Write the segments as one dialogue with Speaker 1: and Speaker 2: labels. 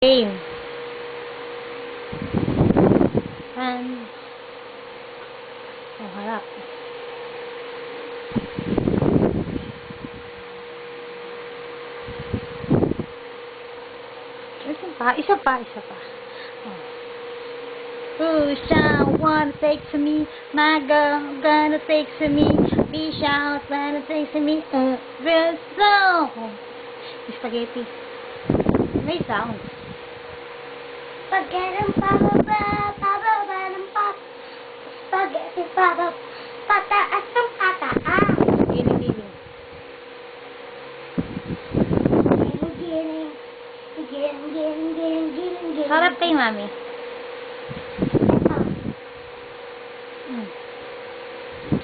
Speaker 1: Game. And harap. Isa pa. Who shall wanna take to me? My girl gonna take to me. We shall wanna take to me. Real slow. Spaghetti. May sound.
Speaker 2: Spaghetti, spaghetti, pataas ng pataas.
Speaker 1: Giling.
Speaker 2: Giling.
Speaker 1: Harap kay mami.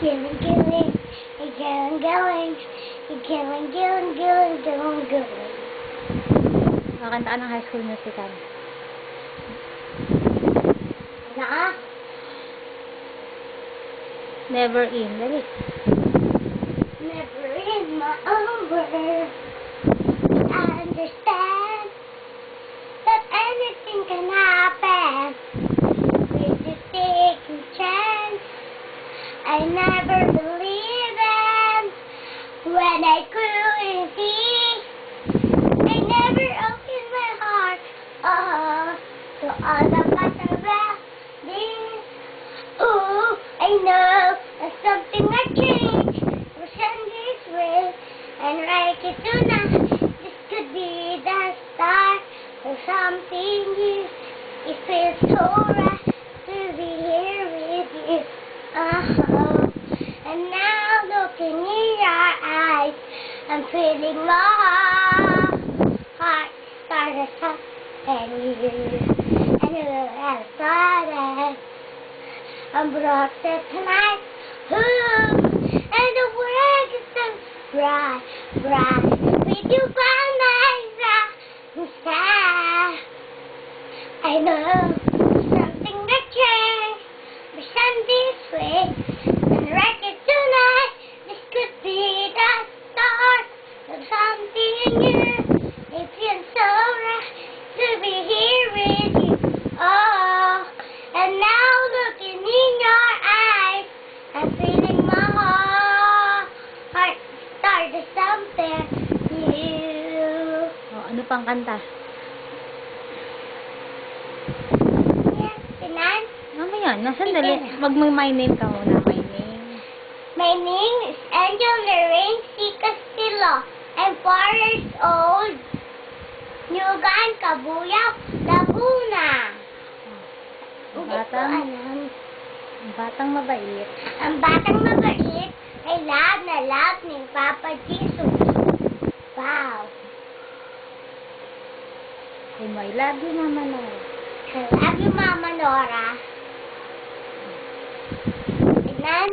Speaker 2: Giling.
Speaker 1: Kakantaan ng High School Musical.
Speaker 2: Na?
Speaker 1: Never in. Dali.
Speaker 2: Never in my own world. I understand that anything can happen with this taking chance. I never believed them when I couldn't see. I never opened my heart to all the possibilities. Ooh, I know that something might change. Pretend this way and write it tonight. This could be the start of something new. It feels so right to be here with you. And now looking in your eyes, I'm feeling my heart started something new. And you have started. I'm brought it tonight. Ooh, and the world is so bright. With you by my side. I know something that changed. Pretend this way and write it tonight. This could be the start of something new. It feels so right to be here with you. Oh, and now looking in your eyes, I'm feeling my heart started something new.
Speaker 1: Ano pang kanta?
Speaker 2: Yes, Sinan?
Speaker 1: Mamaya, sandali. My name ka muna. My name.
Speaker 2: My name is Angel Lorraine C. Castillo. I'm 4 years old. Nyugan, Kabuyao, Laguna.
Speaker 1: Ang
Speaker 2: Hindi ko alam.
Speaker 1: batang mabait.
Speaker 2: Ang batang mabait ay love na love ni Papa Jesus. Wow.
Speaker 1: Ay mo, I love you, Mama Nora.
Speaker 2: I love you, Mama Nora. Sinan?